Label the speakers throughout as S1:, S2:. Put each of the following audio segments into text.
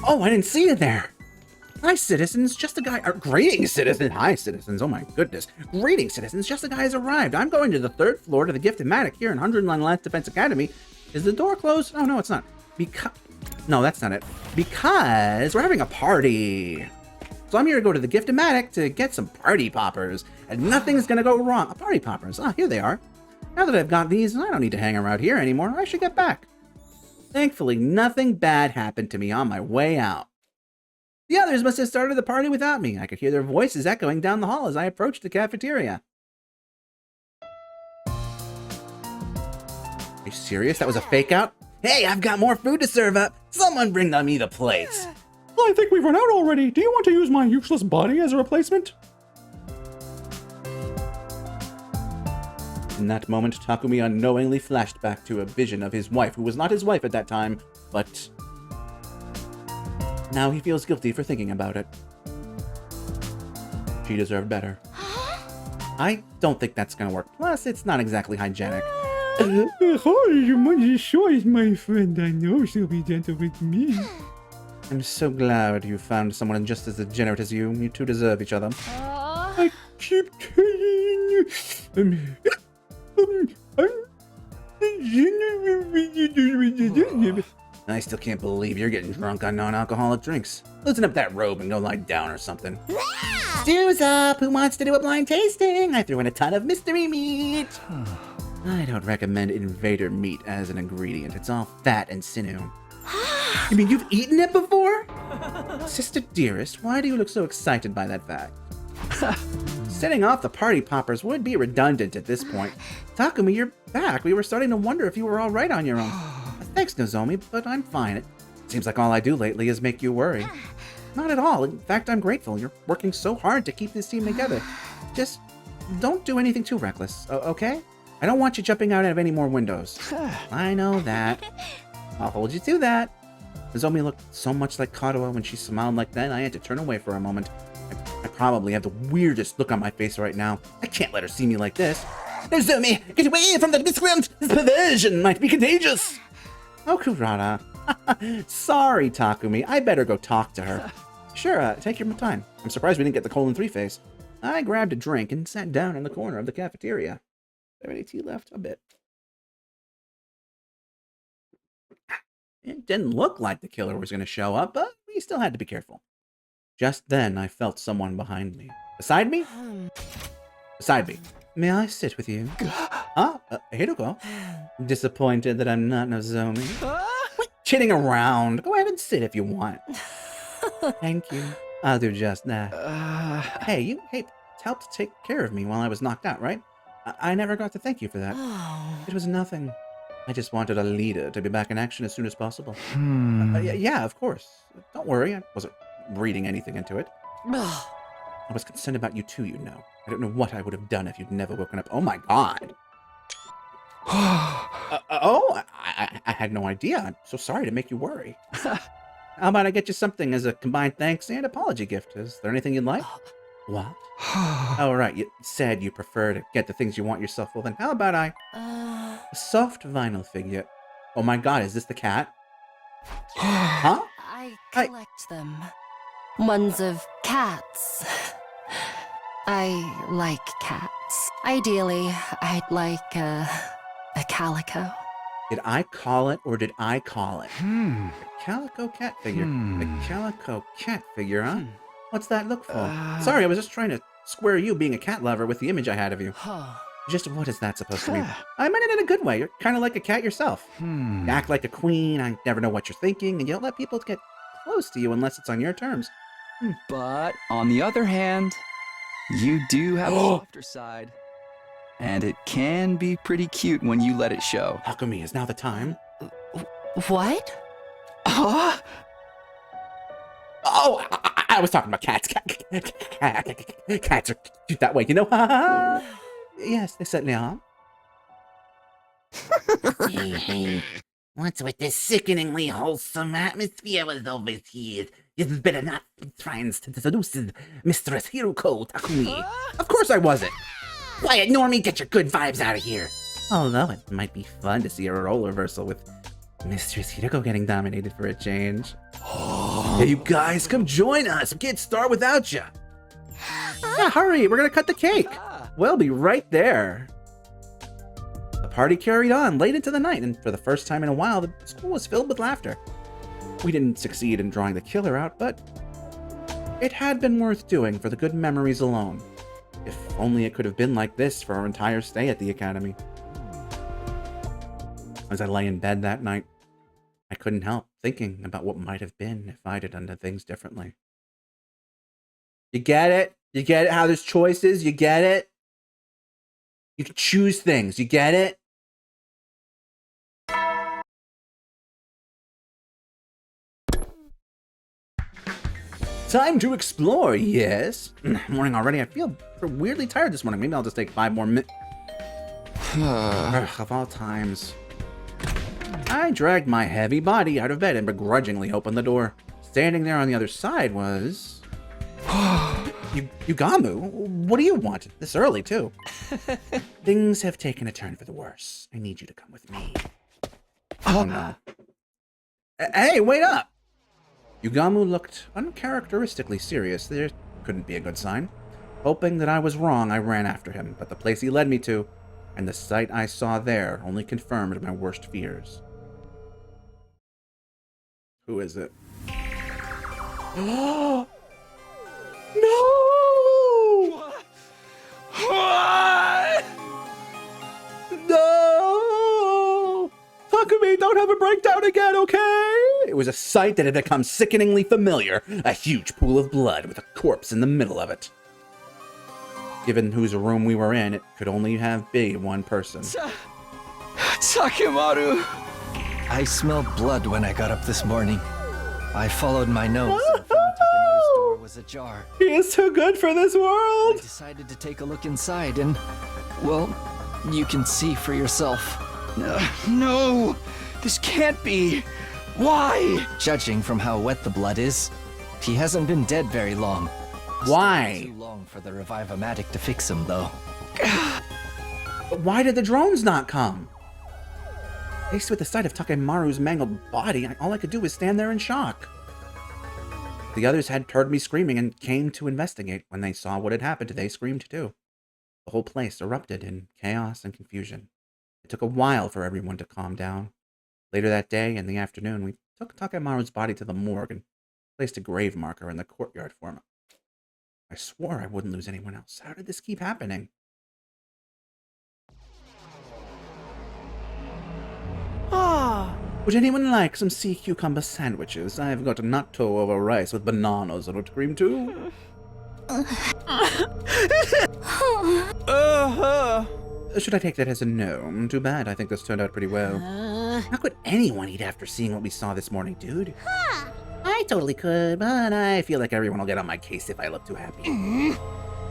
S1: Oh, I didn't see you there. Hi, citizens. Justiguy. Greetings, citizens. Hi, citizens. Oh, my goodness. Greetings, citizens. Justiguy has arrived. I'm going to the 3rd floor to the Gifted Matic here in 101 Last Defense Academy. Is the door closed? Oh, no, it's not. No, that's not it. Because we're having a party. So I'm here to go to the Gifted Matic to get some party poppers. And nothing's going to go wrong. Party poppers. Ah, here they are. Now that I've got these, I don't need to hang around here anymore. I should get back. Thankfully, nothing bad happened to me on my way out. The others must have started the party without me. I could hear their voices echoing down the hall as I approached the cafeteria. Are you serious? That was a fake out? Hey, I've got more food to serve up. Someone bring me the plates.
S2: I think we've run out already. Do you want to use my useless body as a replacement?
S1: In that moment, Takumi unknowingly flashed back to a vision of his wife, who was not his wife at that time, but now he feels guilty for thinking about it. She deserved better. I don't think that's gonna work. Plus, it's not exactly hygienic.
S2: Your mother's choice, my friend. I know she'll be gentle with me.
S1: I'm so glad you found someone just as degenerate as you. You two deserve each other.
S2: I keep telling you.
S1: I still can't believe you're getting drunk on non-alcoholic drinks. Loosen up that robe and go lie down or something. Stew's up! Who wants to do a blind tasting? I threw in a ton of mystery meat. I don't recommend invader meat as an ingredient. It's all fat and sinew. You mean you've eaten it before? Sister dearest, why do you look so excited by that fact? Setting off the party poppers would be redundant at this point. Takumi, you're back. We were starting to wonder if you were all right on your own. Thanks, Nozomi, but I'm fine. It seems like all I do lately is make you worry. Not at all. In fact, I'm grateful. You're working so hard to keep this team together. Just don't do anything too reckless, okay? I don't want you jumping out of any more windows. I know that. I'll hold you to that. Nozomi looked so much like Kadoa when she smiled like that, I had to turn away for a moment. I probably have the weirdest look on my face right now. I can't let her see me like this. Nozomi, get away from that miscreant! This perversion might be contagious! Oh, Kurata. Sorry, Takumi. I better go talk to her. Sure, take your time. I'm surprised we didn't get the colon 3 face. I grabbed a drink and sat down in the corner of the cafeteria. Is there any tea left? A bit. It didn't look like the killer was going to show up, but we still had to be careful. Just then, I felt someone behind me. Beside me? Beside me. May I sit with you? Huh? Hiruko? Disappointed that I'm not Nozomi. Quit kidding around. Go ahead and sit if you want. Thank you. I'll do just that. Hey, you helped take care of me while I was knocked out, right? I never got to thank you for that. It was nothing. I just wanted a leader to be back in action as soon as possible. Yeah, of course. Don't worry. I wasn't reading anything into it. I was concerned about you too, you know. I don't know what I would have done if you'd never woken up. Oh my god. I had no idea. I'm so sorry to make you worry. How about I get you something as a combined thanks and apology gift? Is there anything you'd like? What? Oh, right. You said you prefer to get the things you want yourself. Well, then how about a soft vinyl figure? Oh my god, is this the cat? Huh?
S3: I collect them. Ones of cats. I like cats. Ideally, I'd like a calico.
S1: Did I call it or did I call it? A calico cat figure. A calico cat figure, huh? What's that look for? Sorry, I was just trying to square you being a cat lover with the image I had of you. Just what is that supposed to mean? I meant it in a good way. You're kind of like a cat yourself. You act like a queen. I never know what you're thinking, and you don't let people get close to you unless it's on your terms.
S4: But on the other hand, you do have a softer side. And it can be pretty cute when you let it show.
S1: Takumi, is now the time?
S3: What?
S1: Oh, I was talking about cats. Cats are cute that way, you know? Yes, they certainly are.
S5: Hey, what's with this sickeningly wholesome atmosphere with over here? You'd better not be trying to seduce Mistress Hiruko, Takumi.
S1: Of course I wasn't.
S5: Quiet, Normie, get your good vibes out of here.
S1: Although it might be fun to see a role reversal with Mistress Hiruko getting dominated for a change. Hey, you guys, come join us. We can't start without you. Yeah, hurry. We're going to cut the cake. We'll be right there. The party carried on late into the night, and for the first time in a while, the school was filled with laughter. We didn't succeed in drawing the killer out, but it had been worth doing for the good memories alone. If only it could have been like this for our entire stay at the academy. As I lay in bed that night, I couldn't help thinking about what might have been if I'd have done things differently. You get it? You get it how there's choices? You get it? You can choose things. You get it? Time to explore, yes. Morning already. I feel weirdly tired this morning. Maybe I'll just take 5 more minutes. Of all times. I dragged my heavy body out of bed and begrudgingly opened the door. Standing there on the other side was... Yugamu, what do you want? This early, too. Things have taken a turn for the worse. I need you to come with me. Oh, no. Hey, wait up! Yugamu looked uncharacteristically serious. There couldn't be a good sign. Hoping that I was wrong, I ran after him, but the place he led me to, and the sight I saw there, only confirmed my worst fears. Who is it? No! What? No! Takumi, don't have a breakdown again, okay? It was a sight that had become sickeningly familiar. A huge pool of blood with a corpse in the middle of it. Given whose room we were in, it could only have been one person.
S6: Takemaru! I smelled blood when I got up this morning. I followed my nose and found Takemaru's door was ajar.
S1: He is too good for this world!
S6: I decided to take a look inside and, well, you can see for yourself. No! This can't be! Why? Judging from how wet the blood is, he hasn't been dead very long.
S1: Why?
S6: Too long for the Revive-O-Matic to fix him, though.
S1: But why did the drones not come? Faced with the sight of Takemaru's mangled body, all I could do was stand there in shock. The others had heard me screaming and came to investigate. When they saw what had happened, they screamed too. The whole place erupted in chaos and confusion. It took a while for everyone to calm down. Later that day, in the afternoon, we took Takemaru's body to the morgue and placed a grave marker in the courtyard for him. I swore I wouldn't lose anyone else. How did this keep happening? Would anyone like some sea cucumber sandwiches? I've got a natto over rice with bananas and whipped cream too. Should I take that as a no? Too bad. I think this turned out pretty well. How could anyone eat after seeing what we saw this morning, dude? I totally could, but I feel like everyone will get on my case if I look too happy.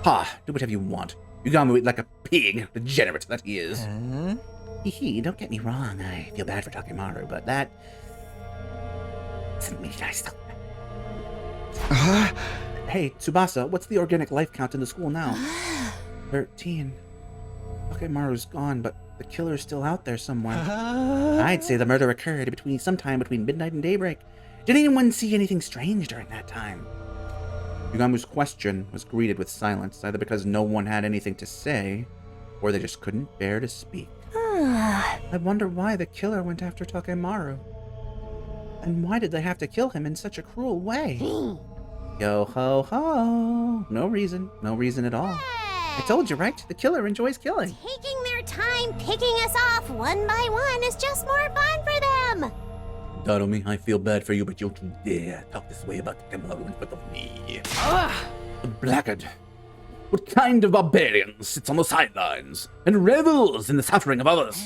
S1: Ha! Do whatever you want. Yugamu eat like a pig, degenerate that he is. Hee, don't get me wrong. I feel bad for Takemaru, but that doesn't mean I still... Hey, Tsubasa, what's the organic life count in the school now? 13. Takemaru's gone, but the killer's still out there somewhere. I'd say the murder occurred sometime between midnight and daybreak. Did anyone see anything strange during that time? Yugamu's question was greeted with silence, either because no one had anything to say, or they just couldn't bear to speak. I wonder why the killer went after Takemaru. And why did they have to kill him in such a cruel way? Yo ho ho. No reason. No reason at all. I told you, right? The killer enjoys killing.
S7: Taking their time picking us off one by one is just more fun for them.
S1: Darumi, I feel bad for you, but don't you dare talk this way about Takemaru in front of me. The blackguard. What kind of barbarian sits on the sidelines and revels in the suffering of others?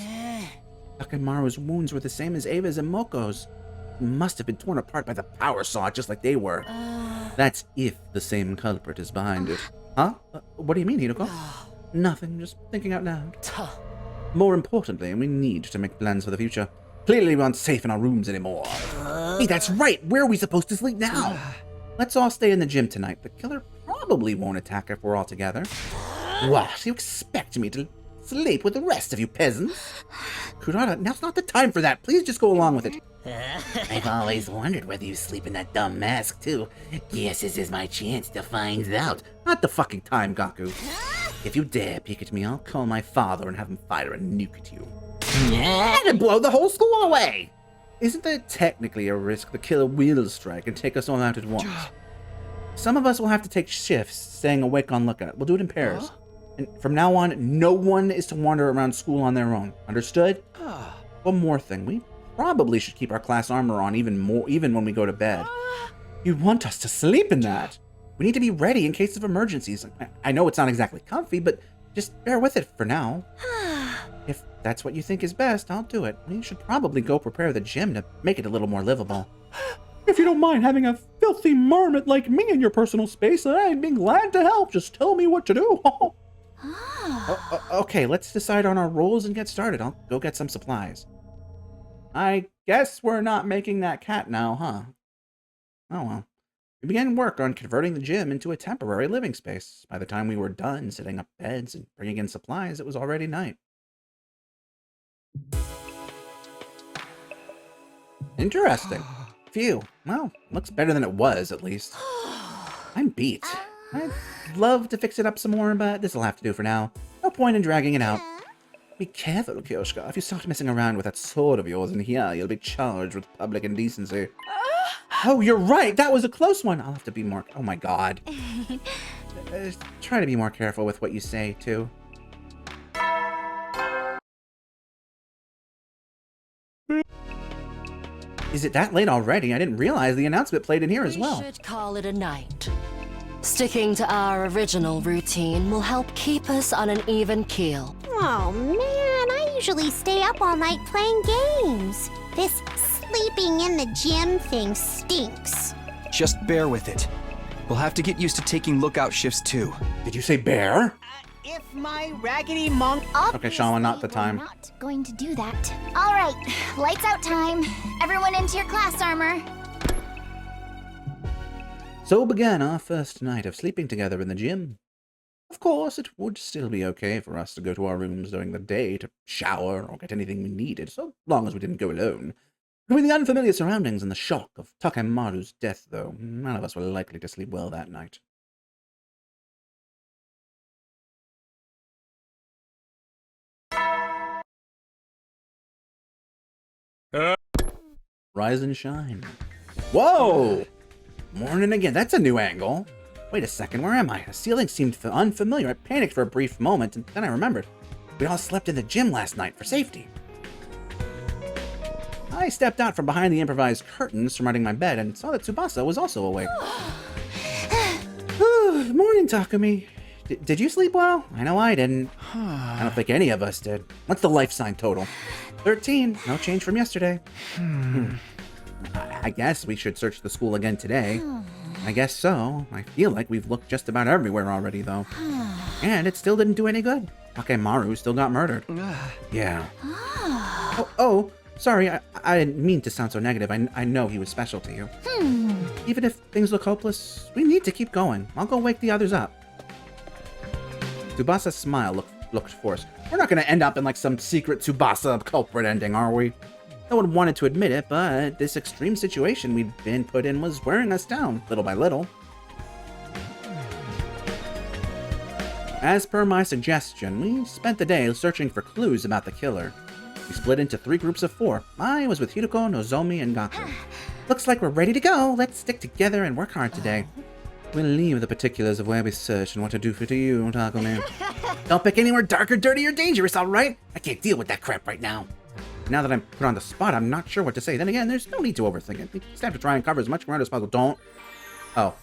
S1: Takemaru's wounds were the same as Ava's and Moko's. He must have been torn apart by the power saw just like they were. That's if the same culprit is behind it. Huh? What do you mean, Hiruko? Nothing, just thinking out loud. More importantly, we need to make plans for the future. Clearly we aren't safe in our rooms anymore. Hey, that's right! Where are we supposed to sleep now? Let's all stay in the gym tonight. The killer probably won't attack if we're all together. What? You expect me to sleep with the rest of you peasants? Kurata, now's not the time for that. Please just go along with it.
S5: I've always wondered whether you sleep in that dumb mask, too. Guess this is my chance to find out.
S1: Not the fucking time, Gaku. If you dare peek at me, I'll call my father and have him fire a nuke at you.
S5: And blow the whole school away!
S1: Isn't there technically a risk the killer will strike and take us all out at once? Some of us will have to take shifts, staying awake on lookout. We'll do it in pairs. And from now on, no one is to wander around school on their own. Understood? One more thing. We probably should keep our class armor on even when we go to bed. You want us to sleep in that? We need to be ready in case of emergencies. I know it's not exactly comfy, but just bear with it for now. If that's what you think is best, I'll do it. We should probably go prepare the gym to make it a little more livable. If you don't mind having a filthy marmot like me in your personal space, I'd be glad to help. Just tell me what to do. Okay, let's decide on our roles and get started. I'll go get some supplies. I guess we're not making that cat now, huh? Oh well. We began work on converting the gym into a temporary living space. By the time we were done setting up beds and bringing in supplies, it was already night. Interesting. Phew. Well, looks better than it was, at least. I'm beat. I'd love to fix it up some more, but this'll have to do for now. No point in dragging it out. Be careful, Kyoshka. If you start messing around with that sword of yours in here, you'll be charged with public indecency. Oh, you're right. That was a close one. I'll have to be more... Oh, my God. Try to be more careful with what you say, too. Is it that late already? I didn't realize the announcement played in here as well.
S3: We should call it a night. Sticking to our original routine will help keep us on an even keel.
S7: Oh man, I usually stay up all night playing games. This sleeping in the gym thing stinks.
S6: Just bear with it. We'll have to get used to taking lookout shifts too.
S1: Did you say bear?
S8: If my raggedy monk...
S1: Okay, Shaman, not the time.
S7: We're not going to do that. All right, lights out time. Everyone into your class armor.
S1: So began our first night of sleeping together in the gym. Of course, it would still be okay for us to go to our rooms during the day to shower or get anything we needed, so long as we didn't go alone. Between the unfamiliar surroundings and the shock of Takemaru's death, though, none of us were likely to sleep well that night. Rise and shine. Whoa! Morning again. That's a new angle. Wait a second, where am I? The ceiling seemed unfamiliar. I panicked for a brief moment, and then I remembered. We all slept in the gym last night for safety. I stepped out from behind the improvised curtains surrounding my bed and saw that Tsubasa was also awake. Morning, Takumi. Did you sleep well? I know I didn't. I don't think any of us did. What's the life sign total? 13. No change from yesterday. I guess we should search the school again today. I guess so. I feel like we've looked just about everywhere already, though. And it still didn't do any good. Takemaru still got murdered. Yeah. Oh, sorry. I didn't mean to sound so negative. I know he was special to you. Even if things look hopeless, we need to keep going. I'll go wake the others up. Tsubasa's smile looked forced. We're not going to end up in like some secret Tsubasa culprit ending, are we? No one wanted to admit it, but this extreme situation we'd been put in was wearing us down, little by little. As per my suggestion, we spent the day searching for clues about the killer. We split into 3 groups of 4. I was with Hiruko, Nozomi, and Gaku. Looks like we're ready to go. Let's stick together and work hard today. We'll leave the particulars of where we search and what to do for you, Takumi. Don't pick anywhere dark or dirty or dangerous, all right? I can't deal with that crap right now. Now that I'm put on the spot, I'm not sure what to say. Then again, there's no need to overthink it. We just have to try and cover as much ground as possible. Don't. Oh.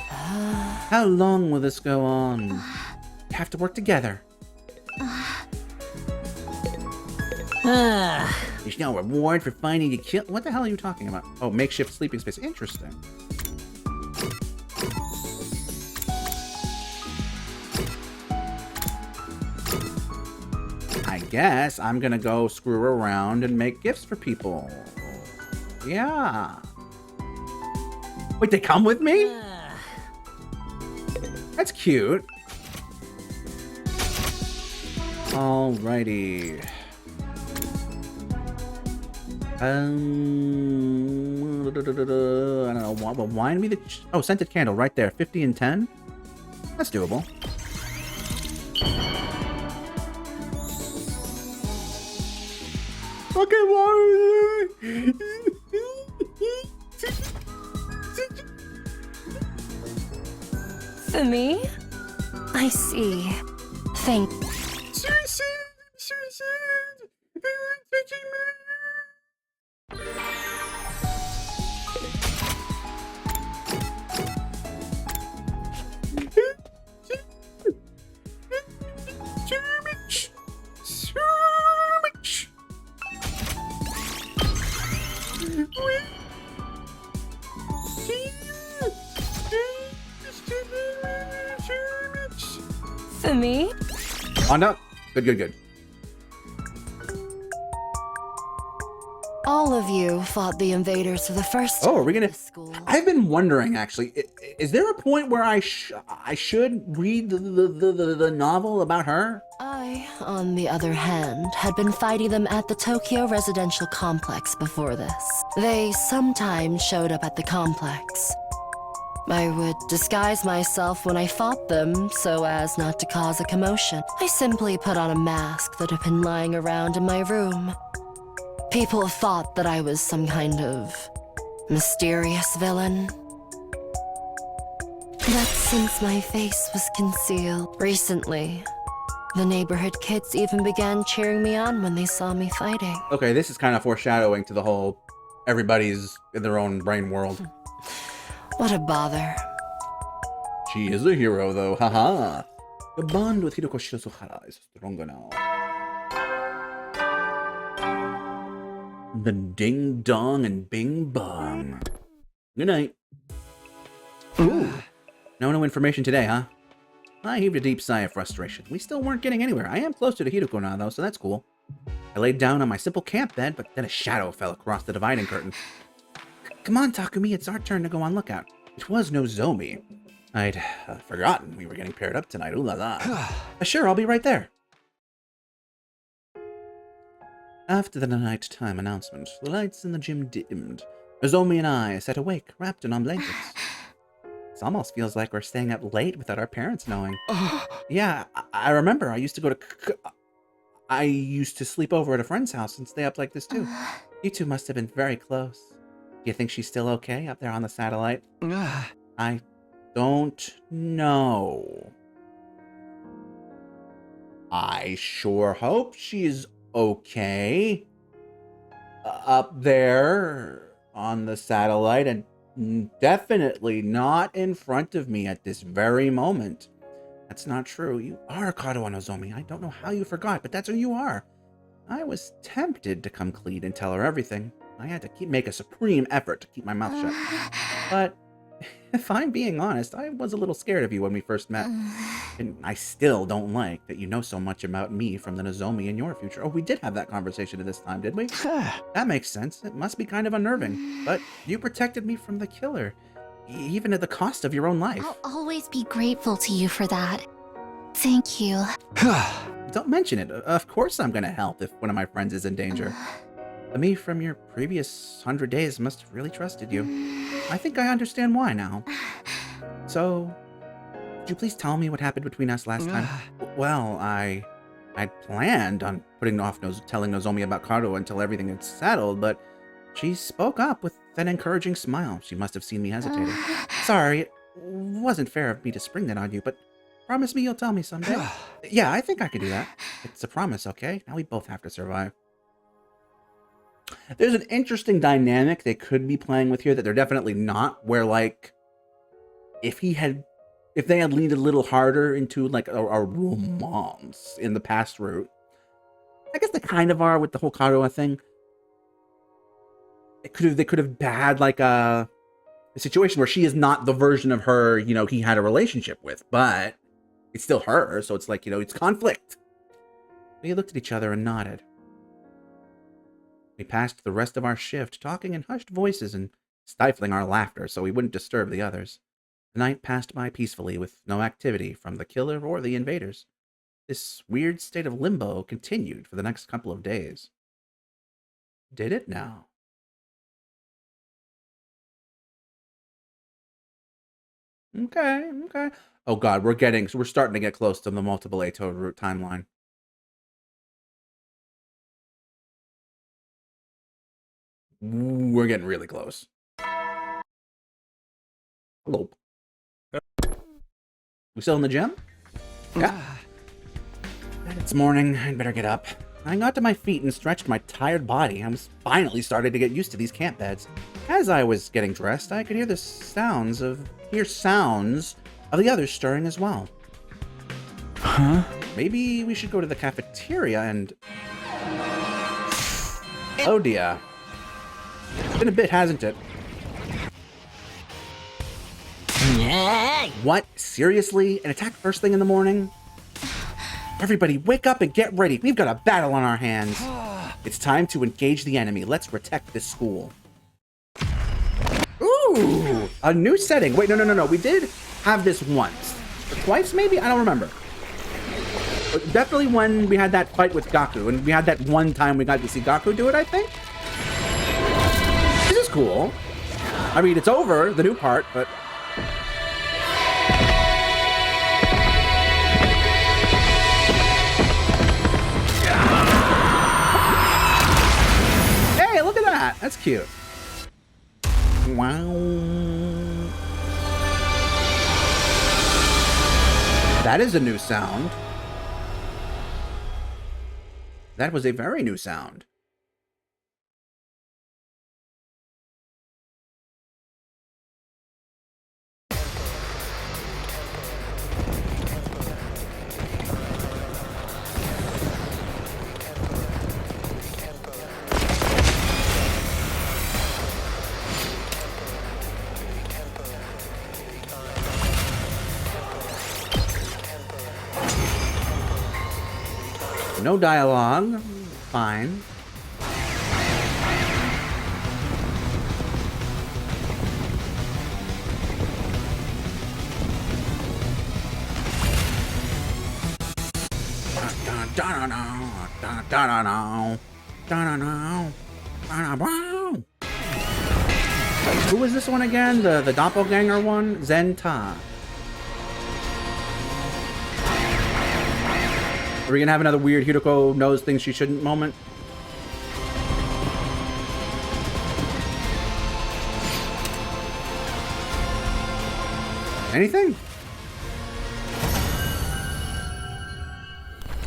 S1: How long will this go on? We have to work together. There's no reward for finding a kill. What the hell are you talking about? Oh, makeshift sleeping space. Interesting. I guess I'm gonna go screw around and make gifts for people. Yeah. Wait, they come with me? That's cute. Alrighty. I don't know. Wine me the... Oh, scented candle right there. 50 and 10? That's doable.
S2: Okay, why?
S3: For me? I see. Thank. For me?
S1: On up. Good, good, good.
S3: All of you fought the invaders for the first
S1: Oh, are we
S3: time
S1: gonna...
S3: in school.
S1: I've been wondering, actually, is there a point where I should read the novel about her?
S3: I, on the other hand, had been fighting them at the Tokyo residential complex before this. They sometimes showed up at the complex. I would disguise myself when I fought them so as not to cause a commotion. I simply put on a mask that had been lying around in my room. People thought that I was some kind of mysterious villain. But since my face was concealed recently, the neighborhood kids even began cheering me on when they saw me fighting.
S1: Okay, this is kind of foreshadowing to the whole everybody's in their own brain world.
S3: What a bother.
S1: She is a hero, though. Haha. The bond with Hiruko Shizuhara is stronger now. The ding dong and bing bong. Good night. Ooh. No information today, huh? I heaved a deep sigh of frustration. We still weren't getting anywhere. I am closer to Hiruko now, though, so that's cool. I laid down on my simple camp bed, but then a shadow fell across the dividing curtain. Come on, Takumi, it's our turn to go on lookout. It was Nozomi. I'd forgotten we were getting paired up tonight. Ooh la la. Sure, I'll be right there. After the nighttime announcement, the lights in the gym dimmed. Nozomi and I sat awake, wrapped in our blankets. It almost feels like we're staying up late without our parents knowing. Yeah, I remember. I used to sleep over at a friend's house and stay up like this too. You two must have been very close. Do you think she's still okay up there on the satellite? I don't know. I sure hope she's okay. Up there on the satellite, and definitely not in front of me at this very moment. That's not true. You are Kato Nozomi. I don't know how you forgot, but that's who you are. I was tempted to come clean and tell her everything. I had to make a supreme effort to keep my mouth shut. But if I'm being honest, I was a little scared of you when we first met. And I still don't like that you know so much about me from the Nozomi in your future. Oh, we did have that conversation at this time, did we? That makes sense. It must be kind of unnerving. But you protected me from the killer, even at the cost of your own life.
S7: I'll always be grateful to you for that. Thank you.
S1: Don't mention it. Of course I'm going to help if one of my friends is in danger. The me from your previous 100 days must have really trusted you. I think I understand why now. So, could you please tell me what happened between us last time? Well, I'd planned on putting off telling Nozomi about Kato until everything had settled, but she spoke up with an encouraging smile. She must have seen me hesitating. Sorry, it wasn't fair of me to spring that on you, but promise me you'll tell me someday. Yeah, I think I can do that. It's a promise, okay? Now we both have to survive. There's an interesting dynamic they could be playing with here that they're definitely not, where, like, if they had leaned a little harder into, like, a romance in the past route. I guess they kind of are with the whole Kato thing. They could have had, like, a situation where she is not the version of her, he had a relationship with, but it's still her, so it's like, it's conflict. We looked at each other and nodded. We passed the rest of our shift talking in hushed voices and stifling our laughter so we wouldn't disturb the others. The night passed by peacefully with no activity from the killer or the invaders. This weird state of limbo continued for the next couple of days. Did it now? Okay, okay. Oh god, we're starting to get close to the multiple A-Toad route timeline. We're getting really close. Hello. We still in the gym? Yeah. It's morning. I'd better get up. I got to my feet and stretched my tired body. I was finally starting to get used to these camp beds. As I was getting dressed, I could hear sounds of the others stirring as well.
S6: Huh?
S1: Maybe we should go to the cafeteria and... Oh dear. It's been a bit, hasn't it? What? Seriously? An attack first thing in the morning? Everybody, wake up and get ready. We've got a battle on our hands. It's time to engage the enemy. Let's protect this school. Ooh, a new setting. Wait, no. We did have this once. Or twice, maybe? I don't remember. But definitely when we had that fight with Gaku. And we had that one time we got to see Gaku do it, I think. This is cool. I mean, it's over, the new part, but... Hey, look at that. That's cute. Wow. That is a new sound. That was a very new sound. No dialogue. Fine. Who was this one again? The doppelganger one? Zenta. Are we gonna have another weird Hiruko knows things she shouldn't moment? Anything?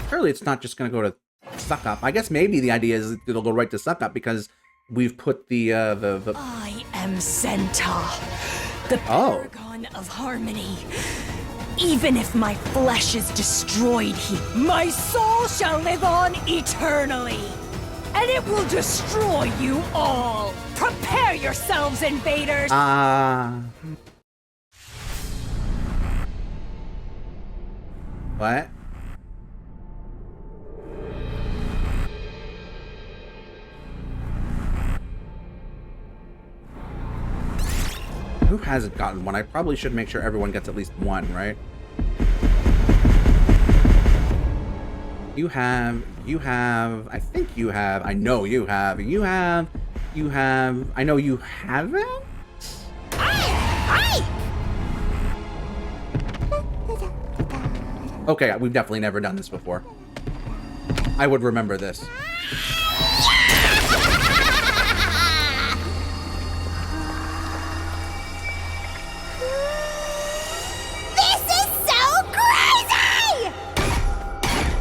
S1: Surely it's not just gonna go to suck up. I guess maybe the idea is it'll go right to suck up because we've put the
S9: I am Zenta, the paragon of harmony. Even if my flesh is destroyed here, my soul shall live on eternally. And it will destroy you all. Prepare yourselves, invaders!
S1: What? Who hasn't gotten one? I probably should make sure everyone gets at least one, right? You have, I think you have, I know you have, I know you haven't? Okay, we've definitely never done this before. I would remember this.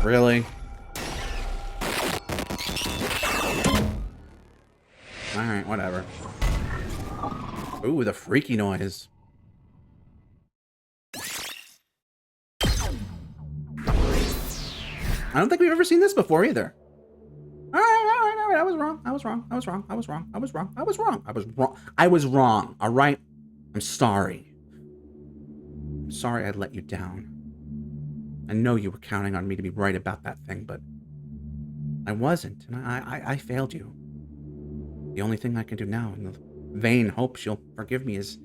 S1: Really? Alright, whatever. Ooh, the freaky noise. I don't think we've ever seen this before either. Alright. I was wrong. Alright? I'm sorry. I'm sorry I let you down. I know you were counting on me to be right about that thing, but I wasn't, and I failed you. The only thing I can do now, in the vain hopes you'll forgive me, is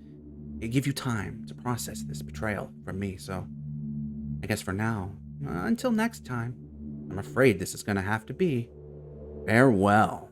S1: give you time to process this betrayal from me, so I guess for now, until next time, I'm afraid this is gonna have to be farewell.